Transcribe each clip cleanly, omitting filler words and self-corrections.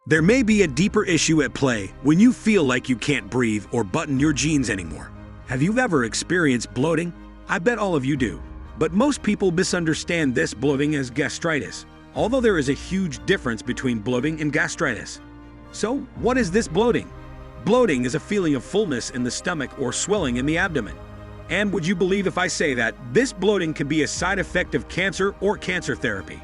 There may be a deeper issue at play when you feel like you can't breathe or button your jeans anymore. Have you ever experienced bloating? I bet all of you do. But most people misunderstand this bloating as gastritis, although there is a huge difference between bloating and gastritis. So, what is this bloating? Bloating is a feeling of fullness in the stomach or swelling in the abdomen. And would you believe if I say that this bloating can be a side effect of cancer or cancer therapy?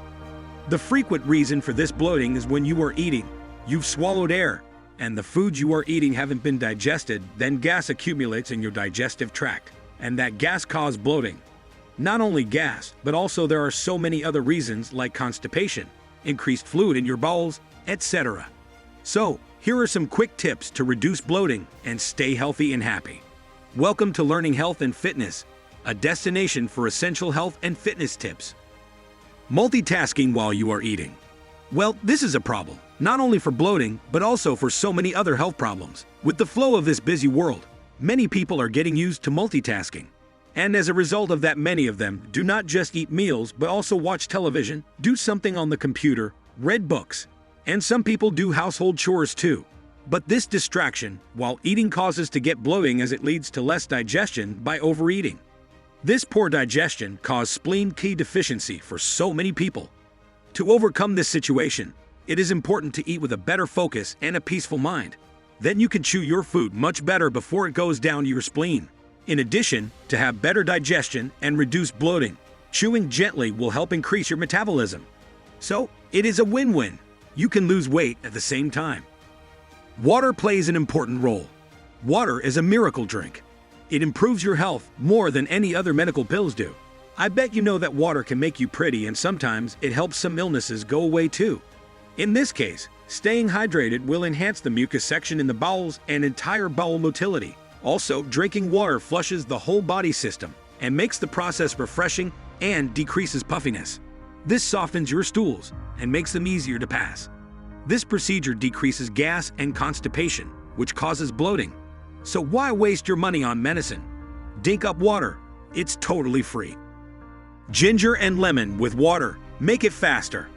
The frequent reason for this bloating is when you are eating. You've swallowed air, and the foods you are eating haven't been digested, then gas accumulates in your digestive tract, and that gas causes bloating. Not only gas, but also there are so many other reasons like constipation, increased fluid in your bowels, etc. So, here are some quick tips to reduce bloating and stay healthy and happy. Welcome to Learning Health and Fitness, a destination for essential health and fitness tips. Multitasking while you are eating. Well, this is a problem, not only for bloating, but also for so many other health problems. With the flow of this busy world, many people are getting used to multitasking. And as a result of that, many of them do not just eat meals, but also watch television, do something on the computer, read books, and some people do household chores too. But this distraction, while eating, causes to get bloating as it leads to less digestion by overeating. This poor digestion causes spleen key deficiency for so many people. To overcome this situation, it is important to eat with a better focus and a peaceful mind. Then you can chew your food much better before it goes down to your spleen. In addition, to have better digestion and reduce bloating, chewing gently will help increase your metabolism. So, it is a win-win. You can lose weight at the same time. Water plays an important role. Water is a miracle drink. It improves your health more than any other medical pills do. I bet you know that water can make you pretty, and sometimes it helps some illnesses go away too. In this case, staying hydrated will enhance the mucus section in the bowels and entire bowel motility. Also, drinking water flushes the whole body system and makes the process refreshing and decreases puffiness. This softens your stools and makes them easier to pass. This procedure decreases gas and constipation, which causes bloating. So why waste your money on medicine? Drink up water. It's totally free. Ginger and lemon with water. Make it faster.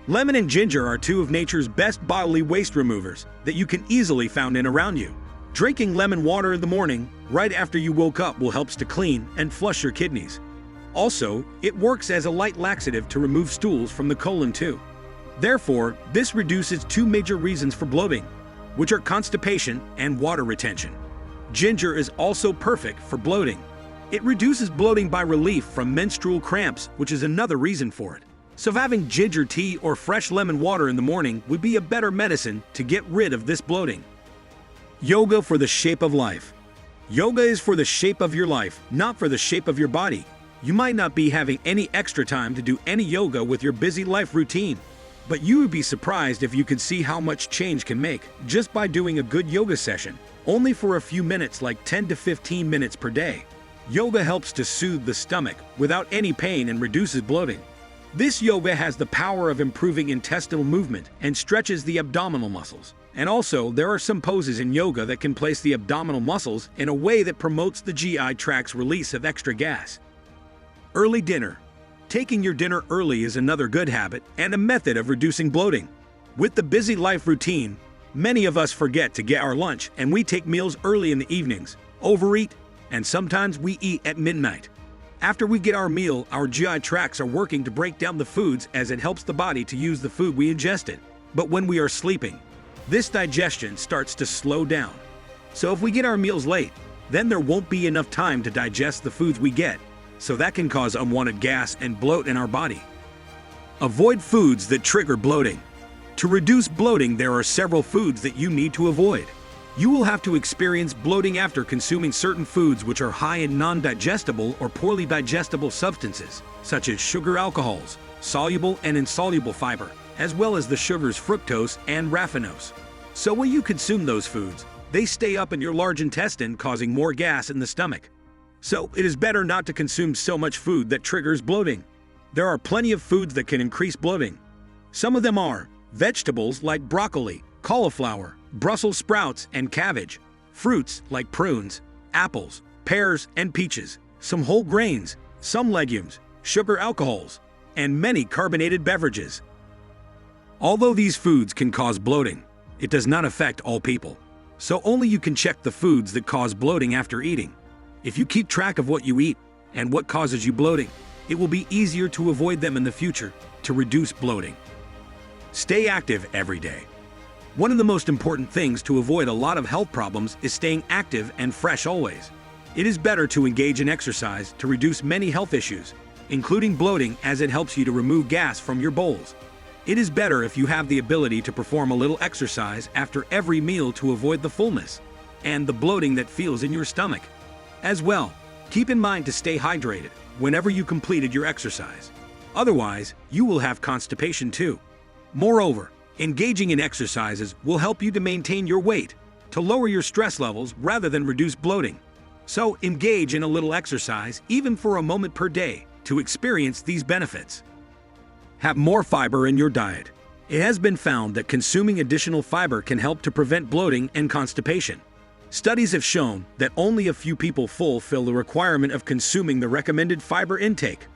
Lemon and ginger are two of nature's best bodily waste removers that you can easily find in around you. Drinking lemon water in the morning, right after you woke up, will help to clean and flush your kidneys. Also, it works as a light laxative to remove stools from the colon too. Therefore, this reduces two major reasons for bloating, which are constipation and water retention. Ginger is also perfect for bloating. It reduces bloating by relief from menstrual cramps, which is another reason for it. So having ginger tea or fresh lemon water in the morning would be a better medicine to get rid of this bloating. Yoga for the shape of life. Yoga is for the shape of your life, not for the shape of your body. You might not be having any extra time to do any yoga with your busy life routine, but you would be surprised if you could see how much change can make just by doing a good yoga session, only for a few minutes, like 10 to 15 minutes per day. Yoga helps to soothe the stomach without any pain and reduces bloating. This yoga has the power of improving intestinal movement and stretches the abdominal muscles. And also, there are some poses in yoga that can place the abdominal muscles in a way that promotes the GI tract's release of extra gas. Early dinner. Taking your dinner early is another good habit and a method of reducing bloating. With the busy life routine, many of us forget to get our lunch, and we take meals early in the evenings, overeat, and sometimes we eat at midnight. After we get our meal, our GI tracts are working to break down the foods as it helps the body to use the food we ingested. But when we are sleeping, this digestion starts to slow down. So if we get our meals late, then there won't be enough time to digest the foods we get. So that can cause unwanted gas and bloat in our body. Avoid foods that trigger bloating. To reduce bloating, there are several foods that you need to avoid. You will have to experience bloating after consuming certain foods which are high in non-digestible or poorly digestible substances, such as sugar alcohols, soluble and insoluble fiber, as well as the sugars fructose and raffinose. So when you consume those foods, they stay up in your large intestine, causing more gas in the stomach. So it is better not to consume so much food that triggers bloating. There are plenty of foods that can increase bloating. Some of them are vegetables like broccoli, cauliflower, Brussels sprouts, and cabbage, fruits like prunes, apples, pears, and peaches, some whole grains, some legumes, sugar alcohols, and many carbonated beverages. Although these foods can cause bloating, It does not affect all people. So only you can check the foods that cause bloating after eating. If you keep track of what you eat and what causes you bloating, it will be easier to avoid them in the future to reduce bloating. Stay active every day. One of the most important things to avoid a lot of health problems is staying active and fresh always. It is better to engage in exercise to reduce many health issues, including bloating, as it helps you to remove gas from your bowels. It is better if you have the ability to perform a little exercise after every meal to avoid the fullness and the bloating that feels in your stomach. As well, keep in mind to stay hydrated whenever you completed your exercise. Otherwise, you will have constipation too. Moreover, engaging in exercises will help you to maintain your weight, to lower your stress levels rather than reduce bloating. So engage in a little exercise even for a moment per day to experience these benefits. Have more fiber in your diet. It has been found that consuming additional fiber can help to prevent bloating and constipation. Studies have shown that only a few people fulfill the requirement of consuming the recommended fiber intake.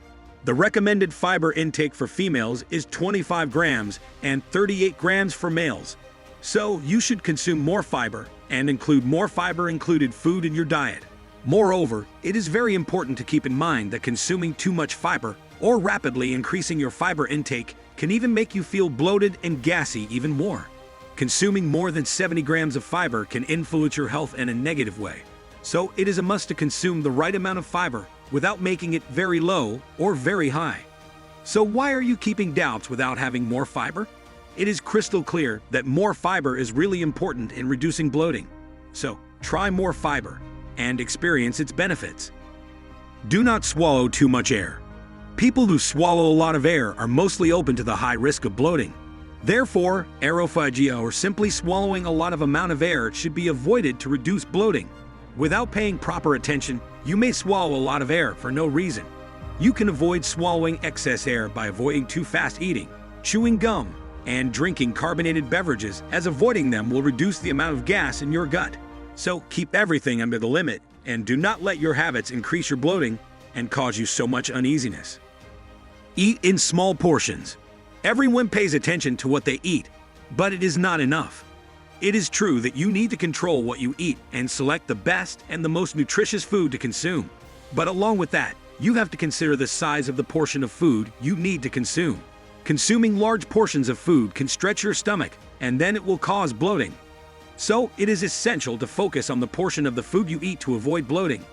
The recommended fiber intake for females is 25 grams and 38 grams for males. So you should consume more fiber and include more fiber-included food in your diet. Moreover, it is very important to keep in mind that consuming too much fiber or rapidly increasing your fiber intake can even make you feel bloated and gassy even more. Consuming more than 70 grams of fiber can influence your health in a negative way. So it is a must to consume the right amount of fiber without making it very low or very high. So why are you keeping doubts without having more fiber? It is crystal clear that more fiber is really important in reducing bloating. So try more fiber and experience its benefits. Do not swallow too much air. People who swallow a lot of air are mostly open to the high risk of bloating. Therefore, aerophagia, or simply swallowing a lot of amount of air, should be avoided to reduce bloating. Without paying proper attention, you may swallow a lot of air for no reason. You can avoid swallowing excess air by avoiding too fast eating, chewing gum, and drinking carbonated beverages, as avoiding them will reduce the amount of gas in your gut. So keep everything under the limit and do not let your habits increase your bloating and cause you so much uneasiness. Eat in small portions. Everyone pays attention to what they eat, but it is not enough. It is true that you need to control what you eat and select the best and the most nutritious food to consume. But along with that, you have to consider the size of the portion of food you need to consume. Consuming large portions of food can stretch your stomach, and then it will cause bloating. So it is essential to focus on the portion of the food you eat to avoid bloating.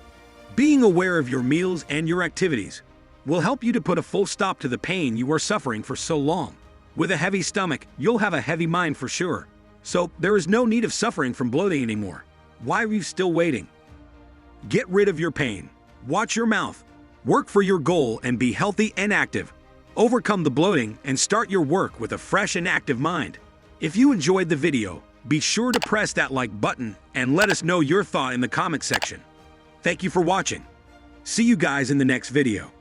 Being aware of your meals and your activities will help you to put a full stop to the pain you are suffering for so long. With a heavy stomach, you'll have a heavy mind for sure. So there is no need of suffering from bloating anymore. Why are you still waiting? Get rid of your pain. Watch your mouth. Work for your goal and be healthy and active. Overcome the bloating and start your work with a fresh and active mind. If you enjoyed the video, be sure to press that like button and let us know your thought in the comment section. Thank you for watching. See you guys in the next video.